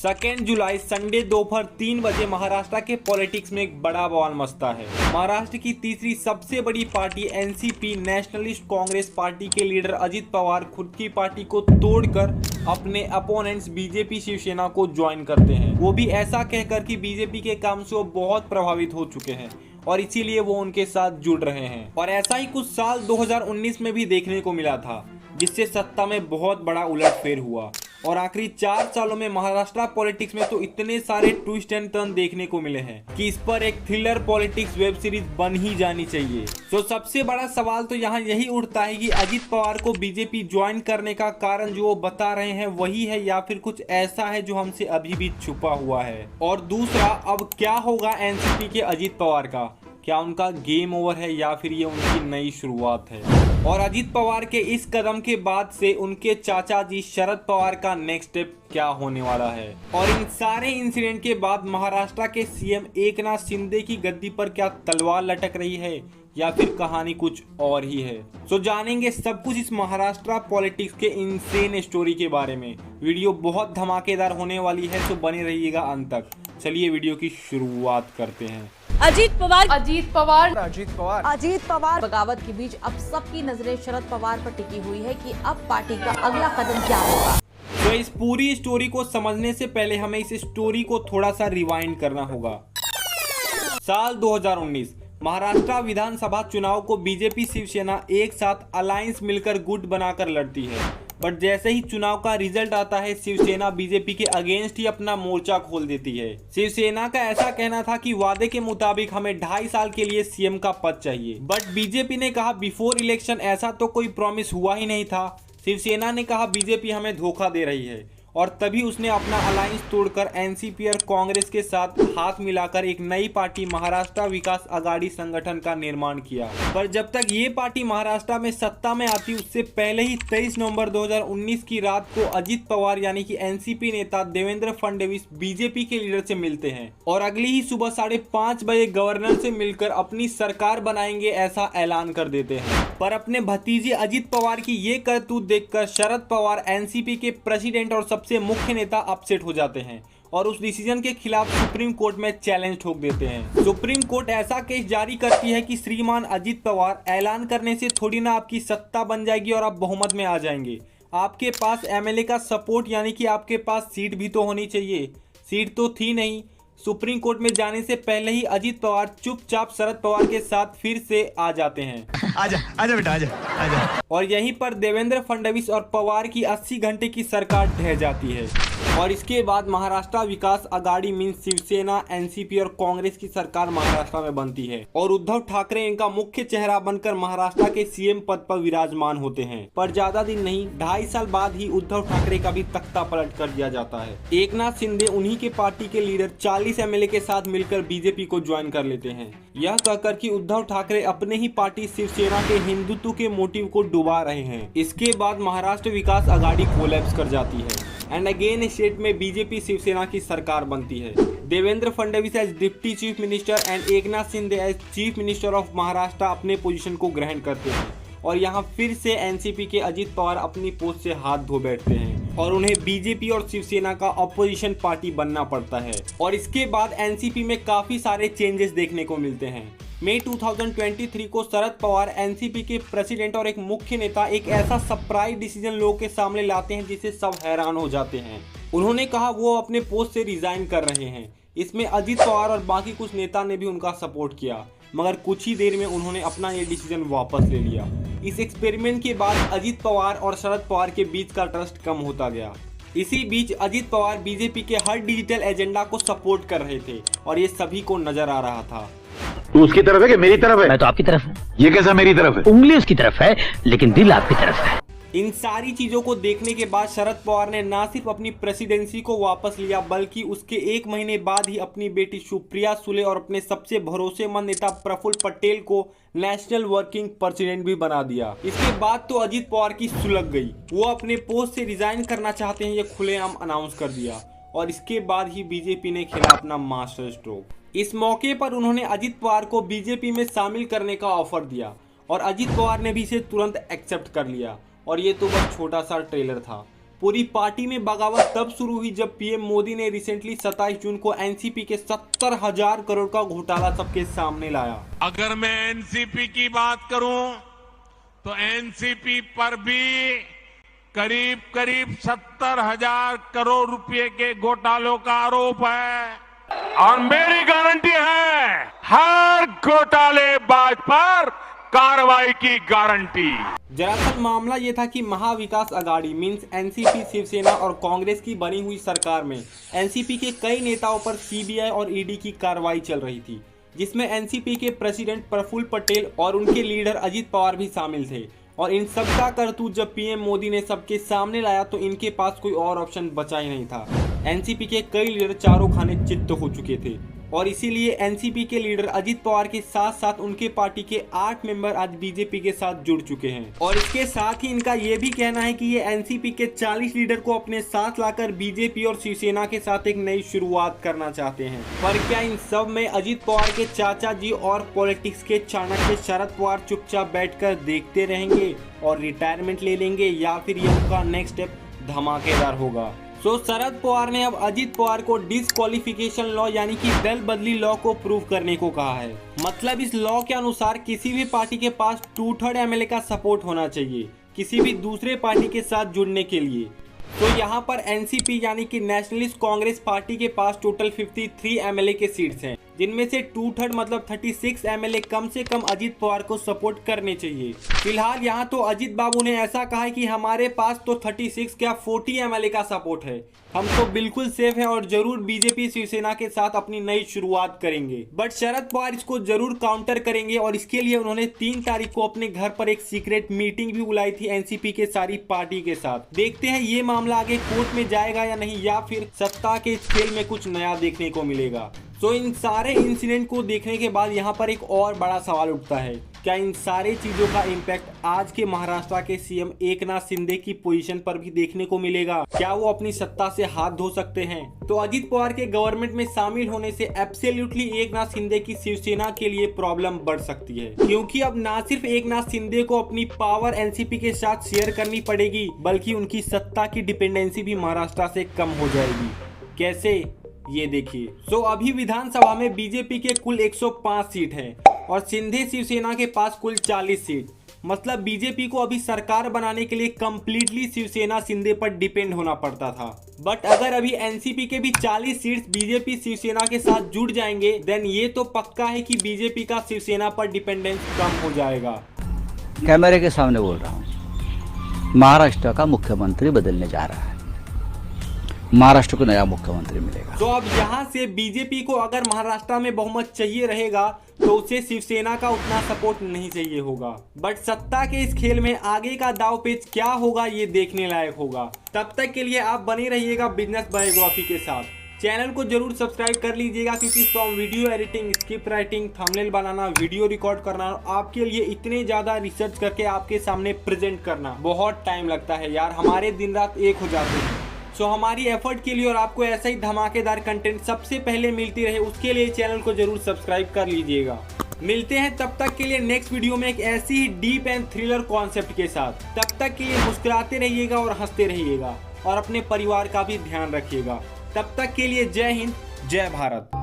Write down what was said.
2 जुलाई Sunday दोपहर 3 बजे महाराष्ट्र के पॉलिटिक्स में एक बड़ा बवाल मचता है। महाराष्ट्र की तीसरी सबसे बड़ी party NCP nationalist Congress party के लीडर अजित पवार खुद की पार्टी को तोड़कर अपने अपोनेंट्स बीजेपी शिवसेना को ज्वाइन करते हैं। वो भी ऐसा कहकर कि बीजेपी के काम से वो बहुत प्रभावित हो चुके हैं और इसीलिए वो उनके साथ जुड़ रहे हैं। और ऐसा ही कुछ साल 2019 में भी देखने को मिला था, जिससे सत्ता में बहुत बड़ा उलटफेर हुआ। और आखिरी 4 सालों में महाराष्ट्र पॉलिटिक्स में तो इतने सारे ट्विस्ट एंड टर्न देखने को मिले हैं कि इस पर एक थ्रिलर पॉलिटिक्स वेब सीरीज बन ही जानी चाहिए। तो सबसे बड़ा सवाल तो यहाँ यही उठता है कि अजित पवार को बीजेपी ज्वाइन करने का कारण जो वो बता रहे हैं वही है या फिर कुछ ऐसा है जो हमसे अभी भी छुपा हुआ है। और दूसरा, अब क्या होगा एनसीपी के अजित पवार का? क्या उनका गेम ओवर है या फिर ये उनकी नई शुरुआत है? और अजित पवार के इस कदम के बाद से उनके चाचा जी शरद पवार का नेक्स्ट स्टेप क्या होने वाला है? और इन सारे इंसिडेंट के बाद महाराष्ट्र के सीएम एकनाथ शिंदे की गद्दी पर क्या तलवार लटक रही है या फिर कहानी कुछ और ही है? तो जानेंगे सब कुछ इस महाराष्ट्र पॉलिटिक्स के इनसेन स्टोरी के बारे में। वीडियो बहुत धमाकेदार होने वाली है, तो बने रहिएगा अंत तक। चलिए वीडियो की शुरुआत करते हैं। अजीत पवार बगावत के बीच अब सबकी नजरें शरद पवार पर टिकी हुई है कि अब पार्टी का अगला कदम क्या होगा। तो इस पूरी स्टोरी को समझने से पहले हमें इस स्टोरी को थोड़ा सा रिवाइंड करना होगा। साल 2019 महाराष्ट्र विधानसभा चुनाव को बीजेपी शिवसेना एक साथ अलायंस मिलकर गुट बनाकर लड़ती है। बट जैसे ही चुनाव का रिजल्ट आता है, शिवसेना बीजेपी के अगेंस्ट ही अपना मोर्चा खोल देती है। शिवसेना का ऐसा कहना था कि वादे के मुताबिक हमें 2.5 साल के लिए सीएम का पद चाहिए। बट बीजेपी ने कहा बिफोर इलेक्शन ऐसा तो कोई प्रॉमिस हुआ ही नहीं था। शिवसेना ने कहा बीजेपी हमें धोखा दे रही है और तभी उसने अपना अलायंस तोड़कर एनसीपी और कांग्रेस के साथ हाथ मिलाकर एक नई पार्टी महाराष्ट्र विकास आघाड़ी संगठन का निर्माण किया। पर जब तक ये पार्टी महाराष्ट्र में सत्ता में आती, उससे पहले ही 23 नवंबर 2019 की रात को अजित पवार यानी कि एनसीपी नेता देवेंद्र फडणवीस बीजेपी के लीडर से मिलते हैं और अगली ही सुबह 5:30 बजे गवर्नर से मिलकर अपनी सरकार बनाएंगे ऐसा ऐलान कर देते हैं। पर अपने भतीजे अजित पवार की ये करतूत देखकर शरद पवार एनसीपी के प्रेसिडेंट और सबसे मुख्य नेता अपसेट हो जाते हैं और उस डिसीजन के खिलाफ सुप्रीम कोर्ट में चैलेंज ठोक देते हैं। सुप्रीम कोर्ट ऐसा केस जारी करती है कि श्रीमान अजित पवार, ऐलान करने से थोड़ी ना आपकी सत्ता बन जाएगी और आप बहुमत में आ जाएंगे। आपके पास एमएलए का सपोर्ट यानी कि आपके पास सीट भी तो होनी चाहिए। सीट तो थी नहीं। सुप्रीम कोर्ट में जाने से पहले ही अजित पवार चुपचाप शरद पवार के साथ फिर से आ जाते हैं। आजा बेटा आजा। और यहीं पर देवेंद्र फडणवीस और पवार की 80 घंटे की सरकार ढह जाती है। और इसके बाद महाराष्ट्र विकास आघाड़ी मीन्स शिवसेना, एनसीपी और कांग्रेस की सरकार महाराष्ट्र में बनती है और उद्धव ठाकरे इनका मुख्य चेहरा बनकर महाराष्ट्र के सीएम पद पर विराजमान होते हैं। पर ज्यादा दिन नहीं, 2.5 साल बाद ही उद्धव ठाकरे का भी तख्ता पलट कर दिया जाता है। एकनाथ शिंदे उन्हीं के पार्टी के लीडर 40 एमएलए के साथ मिलकर बीजेपी को ज्वाइन कर लेते हैं, यह कहकर कि उद्धव ठाकरे अपने ही पार्टी शिवसेना के हिंदुत्व के मोटिव को डुबा रहे हैं। इसके बाद महाराष्ट्र विकास आघाड़ी कोलैप्स कर जाती है एंड अगेन स्टेट में बीजेपी शिवसेना की सरकार बनती है। Devendra Fadnavis as deputy chief minister and Eknath Shinde as chief minister of Maharashtra अपने पोजीशन को ग्रहण करते हैं और यहाँ फिर से एनसीपी के अजित पवार अपनी पोस्ट से हाथ धो बैठते हैं और उन्हें बीजेपी और शिवसेना का अपोजिशन पार्टी बनना पड़ता है। और इसके बाद एनसीपी में काफी सारे चेंजेस देखने को मिलते हैं। मई 2023 को शरद पवार एनसीपी के प्रेसिडेंट और एक मुख्य नेता एक ऐसा सरप्राइज डिसीजन लोगों के सामने लाते हैं जिससे सब हैरान हो जाते हैं। उन्होंने कहा वो अपने पोस्ट से रिजाइन कर रहे हैं। इसमें अजित पवार और बाकी कुछ नेता ने भी उनका सपोर्ट किया, मगर कुछ ही देर में उन्होंने अपना ये डिसीजन वापस ले लिया। इस एक्सपेरिमेंट के बाद अजित पवार और शरद पवार के बीच का ट्रस्ट कम होता गया। इसी बीच अजित पवार बीजेपी के हर डिजिटल एजेंडा को सपोर्ट कर रहे थे और ये सभी को नजर आ रहा था। तू उसकी तरफ है कि मेरी तरफ है? मैं तो आपकी तरफ हूँ। ये कैसा मेरी तरफ है? उंगली उसकी तरफ है लेकिन दिल आपकी तरफ है। इन सारी चीजों को देखने के बाद शरद पवार ने ना सिर्फ अपनी प्रेसिडेंसी को वापस लिया बल्कि उसके 1 महीने बाद ही अपनी बेटी सुप्रिया सुले और अपने सबसे भरोसेमंद नेता प्रफुल्ल पटेल को नेशनल वर्किंग प्रेसिडेंट भी बना दिया। इसके बाद तो अजित पवार की सुलग गई। वो अपने पोस्ट से रिजाइन करना चाहते हैं, ये खुलेआम अनाउंस कर दिया और इसके बाद ही बीजेपी ने खेला अपना मास्टर स्ट्रोक। इस मौके पर उन्होंने अजित पवार को बीजेपी में शामिल करने का ऑफर दिया और अजित पवार ने भी इसे तुरंत एक्सेप्ट कर लिया। और ये तो बस छोटा सा ट्रेलर था। पूरी पार्टी में बगावत तब शुरू हुई जब पीएम मोदी ने रिसेंटली 27 जून को एनसीपी के 70,000 करोड़ का घोटाला सबके सामने लाया। अगर मैं एनसीपी की बात करूं तो एनसीपी पर भी करीब करीब 70,000 करोड़ रुपए के घोटालों का आरोप है और मेरी गारंटी है हर घोटालेबाज पर कार्रवाई की गारंटी। दरअसल मामला ये था कि महाविकास आघाड़ी मींस एनसीपी, शिवसेना और कांग्रेस की बनी हुई सरकार में एनसीपी के कई नेताओं पर सीबीआई और ईडी की कार्रवाई चल रही थी, जिसमें एनसीपी के प्रेसिडेंट प्रफुल्ल पटेल और उनके लीडर अजित पवार भी शामिल थे। और इन सबका करतूत जब पीएम मोदी ने सबके सामने लाया तो इनके पास कोई और ऑप्शन बचा ही नहीं था। एनसीपी के कई लीडर चारों खाने चित्त हो चुके थे और इसीलिए एनसीपी के लीडर अजित पवार के साथ साथ उनके पार्टी के 8 मेंबर आज बीजेपी के साथ जुड़ चुके हैं। और इसके साथ ही इनका ये भी कहना है कि ये एनसीपी के 40 लीडर को अपने साथ लाकर बीजेपी और शिवसेना के साथ एक नई शुरुआत करना चाहते हैं। पर क्या इन सब में अजित पवार के चाचा जी और पॉलिटिक्स के चाणक्य शरद पवार चुपचाप बैठकर देखते रहेंगे और रिटायरमेंट ले लेंगे, या फिर ये उनका नेक्स्ट स्टेप धमाकेदार होगा? तो शरद पवार ने अब अजित पवार को डिस्क्वालिफिकेशन लॉ यानी कि दल बदली लॉ को प्रूव करने को कहा है। मतलब इस लॉ के अनुसार किसी भी पार्टी के पास 2/3 एमएलए का सपोर्ट होना चाहिए किसी भी दूसरे पार्टी के साथ जुड़ने के लिए। तो यहाँ पर एनसीपी यानी कि नेशनलिस्ट कांग्रेस पार्टी के पास टोटल 53 एमएलए के सीट्स हैं, जिनमें से 2/3 मतलब 36 एमएलए कम से कम अजित पवार को सपोर्ट करने चाहिए। फिलहाल यहाँ तो अजित बाबू ने ऐसा कहा है कि हमारे पास तो 36 क्या 40 एमएलए का सपोर्ट है, हम तो बिल्कुल सेफ है और जरूर बीजेपी शिवसेना के साथ अपनी नई शुरुआत करेंगे। बट शरद पवार इसको जरूर काउंटर करेंगे और इसके लिए उन्होंने 3 तारीख को अपने घर पर एक सीक्रेट मीटिंग भी बुलाई थी एनसीपी के सारी पार्टी के साथ। देखते हैं ये मामला आगे कोर्ट में जाएगा या नहीं, या फिर सत्ता के इस खेल में कुछ नया देखने को मिलेगा। तो इन सारे इंसिडेंट को देखने के बाद यहाँ पर एक और बड़ा सवाल उठता है, क्या इन सारे चीजों का इम्पैक्ट आज के महाराष्ट्र के सीएम एकनाथ शिंदे की पोजीशन पर भी देखने को मिलेगा? क्या वो अपनी सत्ता से हाथ धो सकते हैं? तो अजित पवार के गवर्नमेंट में शामिल होने से एब्सोल्युटली एकनाथ शिंदे की शिवसेना के लिए प्रॉब्लम बढ़ सकती है, क्योंकि अब ना सिर्फ एकनाथ शिंदे को अपनी पावर एनसीपी के साथ शेयर करनी पड़ेगी, बल्कि उनकी सत्ता की डिपेंडेंसी भी महाराष्ट्र से कम हो जाएगी। कैसे, ये देखिए। तो अभी विधानसभा में बीजेपी के कुल 105 सीट हैं और शिंदे शिवसेना के पास कुल 40 सीट। मतलब बीजेपी को अभी सरकार बनाने के लिए कंप्लीटली शिवसेना शिंदे पर डिपेंड होना पड़ता था। बट अगर अभी एनसीपी के भी 40 सीट्स बीजेपी शिवसेना के साथ जुड़ जाएंगे, देन ये तो पक्का है कि बीजेपी का शिवसेना पर डिपेंडेंस कम हो जाएगा। कैमरे के सामने बोल रहा हूँ, महाराष्ट्र का मुख्यमंत्री बदलने जा रहा है, महाराष्ट्र को नया मुख्यमंत्री मिलेगा। तो अब यहाँ से बीजेपी को अगर महाराष्ट्र में बहुमत चाहिए रहेगा तो उसे शिवसेना का उतना सपोर्ट नहीं चाहिए होगा। बट सत्ता के इस खेल में आगे का दाव पेच क्या होगा ये देखने लायक होगा। तब तक के लिए आप बने रहिएगा बिजनेस बायोग्राफी के साथ। चैनल को जरूर सब्सक्राइब कर लीजिएगा, क्योंकि from video editing, script writing, thumbnail banana, video record करना, आपके लिए इतने ज्यादा रिसर्च करके आपके सामने प्रेजेंट करना बहुत टाइम लगता है यार। हमारे दिन रात एक हो जाते हैं। सो हमारी एफर्ट के लिए और आपको ऐसा ही धमाकेदार कंटेंट सबसे पहले मिलती रहे, उसके लिए चैनल को जरूर सब्सक्राइब कर लीजिएगा। मिलते हैं तब तक के लिए नेक्स्ट वीडियो में एक ऐसी ही डीप एंड थ्रिलर कॉन्सेप्ट के साथ। तब तक के लिए मुस्कुराते रहिएगा और हंसते रहिएगा और अपने परिवार का भी ध्यान रखिएगा। तब तक के लिए जय हिंद, जय भारत।